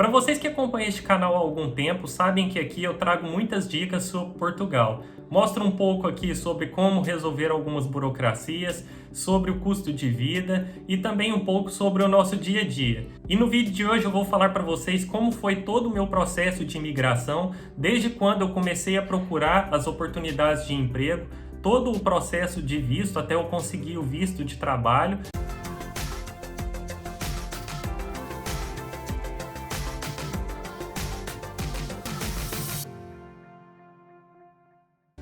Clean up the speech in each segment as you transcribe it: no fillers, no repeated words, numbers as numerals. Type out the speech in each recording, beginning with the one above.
Para vocês que acompanham este canal há algum tempo, sabem que aqui eu trago muitas dicas sobre Portugal. Mostro um pouco aqui sobre como resolver algumas burocracias, sobre o custo de vida e também um pouco sobre o nosso dia a dia. E no vídeo de hoje eu vou falar para vocês como foi todo o meu processo de imigração, desde quando eu comecei a procurar as oportunidades de emprego, todo o processo de visto até eu conseguir o visto de trabalho.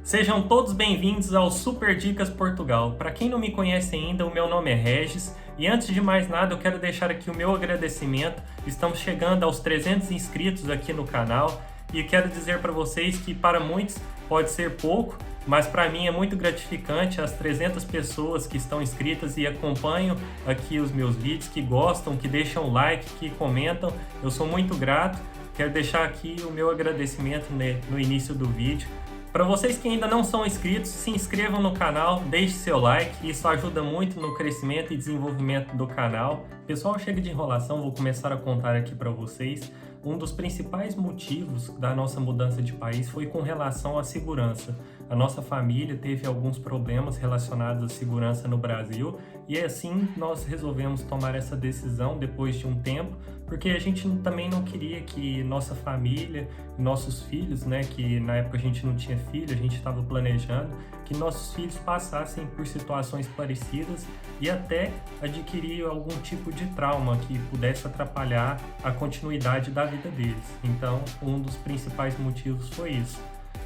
Sejam todos bem-vindos ao Super Dicas Portugal. Para quem não me conhece ainda, o meu nome é Regis e antes de mais nada eu quero deixar aqui o meu agradecimento. Estamos chegando aos 300 inscritos aqui no canal e quero dizer para vocês que para muitos pode ser pouco, mas para mim é muito gratificante as 300 pessoas que estão inscritas e acompanham aqui os meus vídeos, que gostam, que deixam like, que comentam. Eu sou muito grato. Quero deixar aqui o meu agradecimento no início do vídeo. Para vocês que ainda não são inscritos, se inscrevam no canal, deixe seu like, isso ajuda muito no crescimento e desenvolvimento do canal. Pessoal, chega de enrolação, vou começar a contar aqui para vocês. Um dos principais motivos da nossa mudança de país foi com relação à segurança. A nossa família teve alguns problemas relacionados à segurança no Brasil e assim nós resolvemos tomar essa decisão depois de um tempo, porque a gente também não queria que nossa família, nossos filhos, né, que na época a gente não tinha filho, a gente estava planejando, que nossos filhos passassem por situações parecidas e até adquirir algum tipo de trauma que pudesse atrapalhar a continuidade da vida deles. Então, um dos principais motivos foi isso.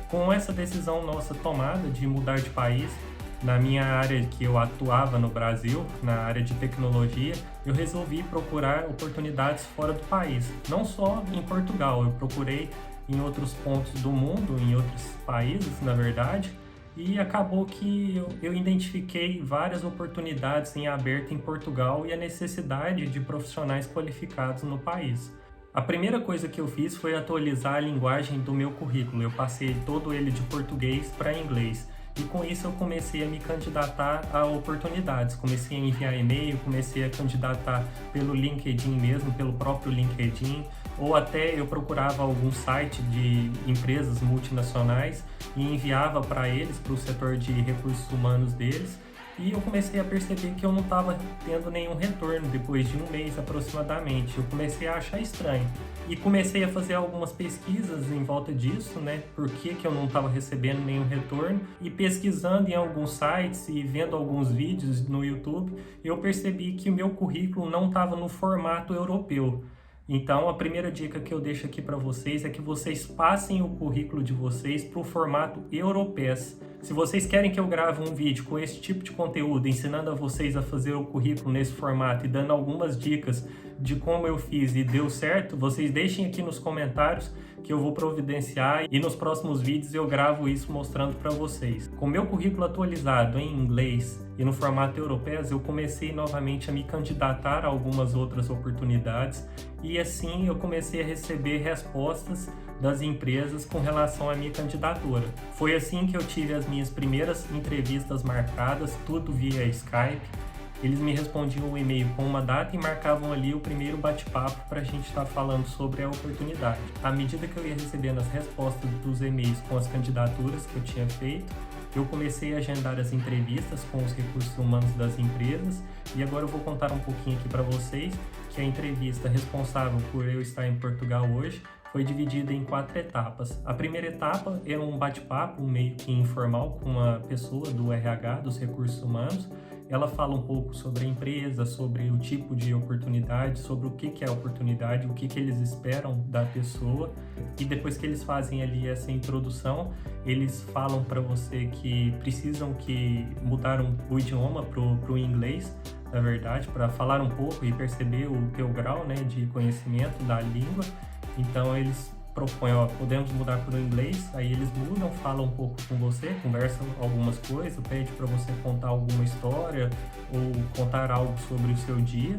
Com essa decisão nossa tomada de mudar de país, na minha área que eu atuava no Brasil, na área de tecnologia, eu resolvi procurar oportunidades fora do país. Não só em Portugal, eu procurei em outros pontos do mundo, em outros países, na verdade, e acabou que eu identifiquei várias oportunidades em aberto em Portugal e a necessidade de profissionais qualificados no país. A primeira coisa que eu fiz foi atualizar a linguagem do meu currículo. Eu passei todo ele de português para inglês. E com isso eu comecei a me candidatar a oportunidades. Comecei a enviar e-mail, comecei a candidatar pelo LinkedIn mesmo, pelo próprio LinkedIn, ou até eu procurava algum site de empresas multinacionais e enviava para eles, para o setor de recursos humanos deles. E eu comecei a perceber que eu não estava tendo nenhum retorno depois de um mês aproximadamente. Eu comecei a achar estranho. E comecei a fazer algumas pesquisas em volta disso, né? Por que eu não estava recebendo nenhum retorno? E pesquisando em alguns sites e vendo alguns vídeos no YouTube, eu percebi que o meu currículo não estava no formato europeu. Então, a primeira dica que eu deixo aqui para vocês é que vocês passem o currículo de vocês para o formato Europass. Se vocês querem que eu grave um vídeo com esse tipo de conteúdo, ensinando a vocês a fazer o currículo nesse formato e dando algumas dicas de como eu fiz e deu certo, vocês deixem aqui nos comentários que eu vou providenciar e nos próximos vídeos eu gravo isso mostrando para vocês. Com meu currículo atualizado em inglês e no formato Europass, eu comecei novamente a me candidatar a algumas outras oportunidades e assim eu comecei a receber respostas das empresas com relação à minha candidatura. Foi assim que eu tive as minhas primeiras entrevistas marcadas, tudo via Skype. Eles me respondiam um e-mail com uma data e marcavam ali o primeiro bate-papo para a gente estar falando sobre a oportunidade. À medida que eu ia recebendo as respostas dos e-mails com as candidaturas que eu tinha feito, eu comecei a agendar as entrevistas com os recursos humanos das empresas e agora eu vou contar um pouquinho aqui para vocês que a entrevista responsável por eu estar em Portugal hoje foi dividida em 4 etapas. A primeira etapa era um bate-papo, meio que informal, com uma pessoa do RH, dos recursos humanos. Ela fala um pouco sobre a empresa, sobre o tipo de oportunidade, sobre o que é a oportunidade, o que eles esperam da pessoa. E depois que eles fazem ali essa introdução, eles falam para você que precisam mudar o idioma para o inglês, na verdade, para falar um pouco e perceber o teu grau, né, de conhecimento da língua. Então eles propõem, podemos mudar para o inglês, aí eles mudam, falam um pouco com você, conversam algumas coisas, pede para você contar alguma história ou contar algo sobre o seu dia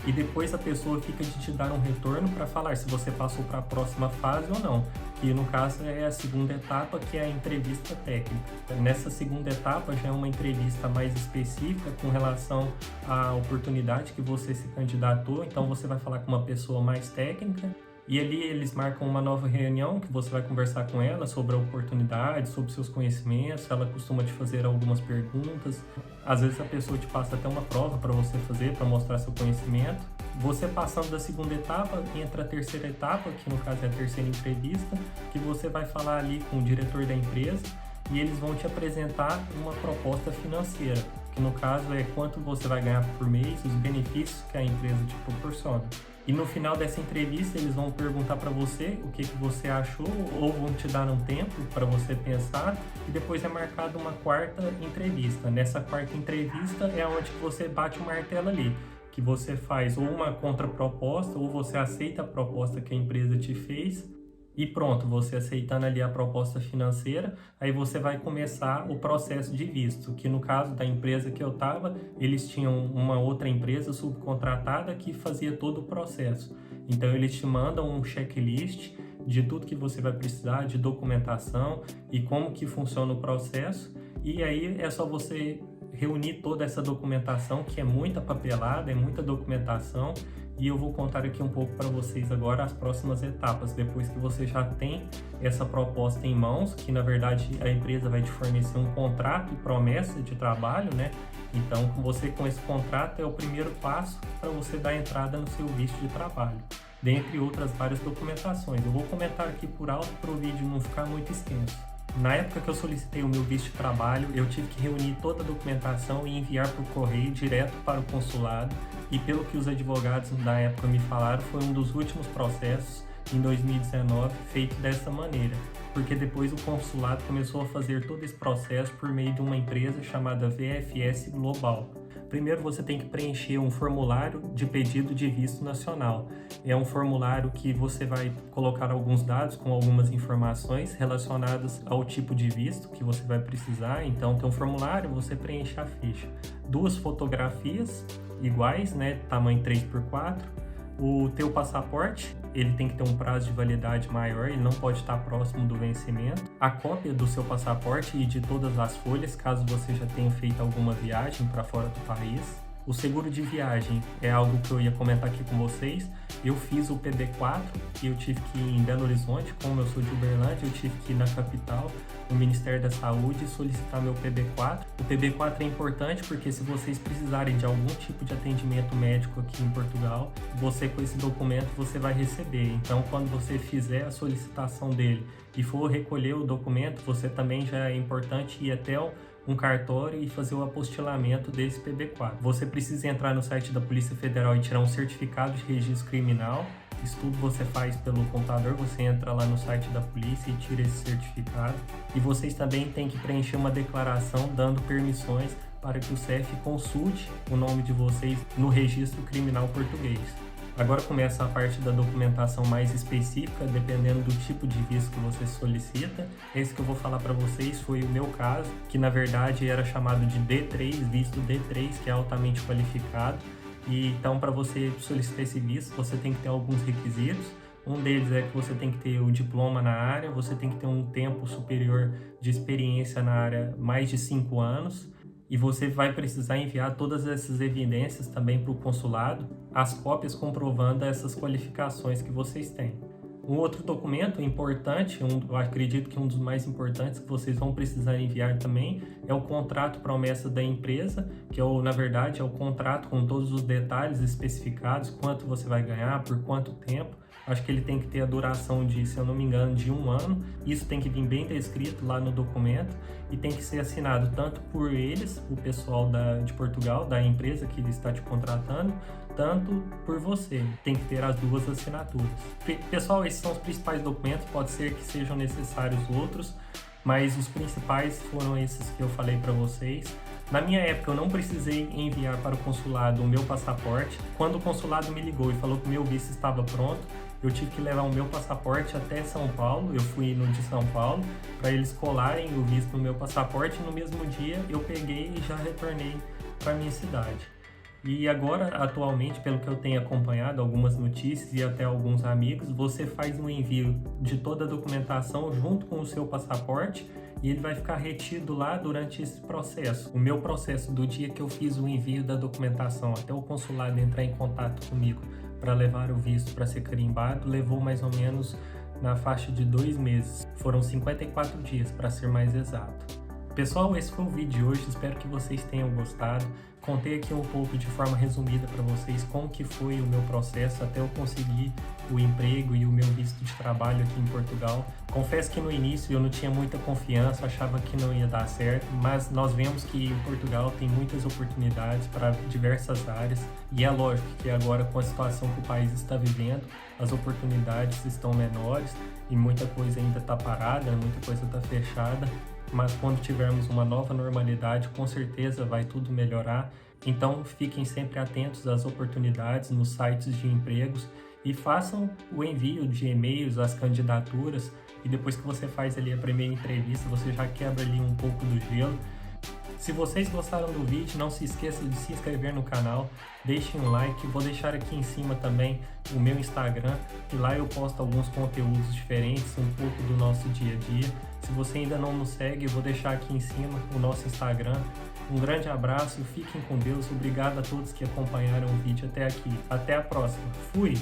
e depois a pessoa fica de te dar um retorno para falar se você passou para a próxima fase ou não, que no caso é a segunda etapa, que é a entrevista técnica. Nessa segunda etapa já é uma entrevista mais específica com relação à oportunidade que você se candidatou, então você vai falar com uma pessoa mais técnica e ali eles marcam uma nova reunião que você vai conversar com ela sobre a oportunidade, sobre seus conhecimentos, ela costuma te fazer algumas perguntas, às vezes a pessoa te passa até uma prova para você fazer, para mostrar seu conhecimento. Você passando da segunda etapa, entra a terceira etapa, que no caso é a terceira entrevista, que você vai falar ali com o diretor da empresa e eles vão te apresentar uma proposta financeira, que no caso é quanto você vai ganhar por mês, os benefícios que a empresa te proporciona. E no final dessa entrevista eles vão perguntar para você o que você achou ou vão te dar um tempo para você pensar e depois é marcada uma quarta entrevista. Nessa quarta entrevista é onde você bate o martelo ali, que você faz ou uma contraproposta ou você aceita a proposta que a empresa te fez e pronto, você aceitando ali a proposta financeira, aí você vai começar o processo de visto, que no caso da empresa que eu estava, eles tinham uma outra empresa subcontratada que fazia todo o processo. Então eles te mandam um checklist de tudo que você vai precisar, de documentação e como que funciona o processo, e aí é só você reunir toda essa documentação, que é muita papelada, é muita documentação, e eu vou contar aqui um pouco para vocês agora as próximas etapas, depois que você já tem essa proposta em mãos, que na verdade a empresa vai te fornecer um contrato e promessa de trabalho, né? Então, você com esse contrato é o primeiro passo para você dar entrada no seu visto de trabalho, dentre outras várias documentações. Eu vou comentar aqui por alto para o vídeo não ficar muito extenso. Na época que eu solicitei o meu visto de trabalho, eu tive que reunir toda a documentação e enviar por correio direto para o consulado, e pelo que os advogados da época me falaram, foi um dos últimos processos em 2019 feito dessa maneira, porque depois o consulado começou a fazer todo esse processo por meio de uma empresa chamada VFS Global. Primeiro você tem que preencher um formulário de pedido de visto nacional. É um formulário que você vai colocar alguns dados com algumas informações relacionadas ao tipo de visto que você vai precisar. Então tem um formulário, você preenche a ficha. 2 fotografias iguais, né, tamanho 3x4. O teu passaporte, ele tem que ter um prazo de validade maior, ele não pode estar próximo do vencimento. A cópia do seu passaporte e de todas as folhas, caso você já tenha feito alguma viagem para fora do país. O seguro de viagem é algo que eu ia comentar aqui com vocês. Eu fiz o PB4 e eu tive que ir em Belo Horizonte, como eu sou de Uberlândia, eu tive que ir na capital, no Ministério da Saúde, solicitar meu PB4. O PB4 é importante porque se vocês precisarem de algum tipo de atendimento médico aqui em Portugal, você com esse documento você vai receber. Então, quando você fizer a solicitação dele e for recolher o documento, você também já é importante ir até um cartório e fazer o apostilamento desse PB4. Você precisa entrar no site da Polícia Federal e tirar um certificado de registro criminal. Isso tudo você faz pelo computador, você entra lá no site da polícia e tira esse certificado. E vocês também têm que preencher uma declaração dando permissões para que o CEF consulte o nome de vocês no registro criminal português. Agora começa a parte da documentação mais específica, dependendo do tipo de visto que você solicita. Esse que eu vou falar para vocês foi o meu caso, que na verdade era chamado de D3, visto D3, que é altamente qualificado. E então, para você solicitar esse visto, você tem que ter alguns requisitos. Um deles é que você tem que ter o diploma na área, você tem que ter um tempo superior de experiência na área, mais de 5 anos. E você vai precisar enviar todas essas evidências também para o consulado, as cópias comprovando essas qualificações que vocês têm. Um outro documento importante, eu acredito que um dos mais importantes que vocês vão precisar enviar também, é o contrato promessa da empresa, que na verdade é o contrato com todos os detalhes especificados, quanto você vai ganhar, por quanto tempo. Acho que ele tem que ter a duração de, se eu não me engano, de 1 ano. Isso tem que vir bem descrito lá no documento e tem que ser assinado tanto por eles, o pessoal de Portugal, da empresa que está te contratando, tanto por você. Tem que ter as 2 assinaturas. Pessoal, esses são os principais documentos, pode ser que sejam necessários outros, mas os principais foram esses que eu falei para vocês. Na minha época, eu não precisei enviar para o consulado o meu passaporte. Quando o consulado me ligou e falou que o meu visto estava pronto, eu tive que levar o meu passaporte até São Paulo. Eu fui no de São Paulo para eles colarem o visto no meu passaporte. E no mesmo dia, eu peguei e já retornei para minha cidade. E agora, atualmente, pelo que eu tenho acompanhado, algumas notícias e até alguns amigos, você faz um envio de toda a documentação junto com o seu passaporte e ele vai ficar retido lá durante esse processo. O meu processo do dia que eu fiz o envio da documentação até o consulado entrar em contato comigo para levar o visto para ser carimbado levou mais ou menos na faixa de 2 meses. Foram 54 dias, para ser mais exato. Pessoal, esse foi o vídeo de hoje, espero que vocês tenham gostado. Contei aqui um pouco de forma resumida para vocês como que foi o meu processo até eu conseguir o emprego e o meu visto de trabalho aqui em Portugal. Confesso que no início eu não tinha muita confiança, achava que não ia dar certo, mas nós vemos que Portugal tem muitas oportunidades para diversas áreas e é lógico que agora com a situação que o país está vivendo, as oportunidades estão menores e muita coisa ainda está parada, muita coisa está fechada. Mas quando tivermos uma nova normalidade, com certeza vai tudo melhorar. Então fiquem sempre atentos às oportunidades nos sites de empregos e façam o envio de e-mails, as candidaturas, e depois que você faz ali a primeira entrevista, você já quebra ali um pouco do gelo. Se vocês gostaram do vídeo, não se esqueçam de se inscrever no canal, deixem um like, vou deixar aqui em cima também o meu Instagram, e lá eu posto alguns conteúdos diferentes, um pouco do nosso dia a dia. Se você ainda não nos segue, eu vou deixar aqui em cima o nosso Instagram. Um grande abraço, fiquem com Deus, obrigado a todos que acompanharam o vídeo até aqui. Até a próxima, fui!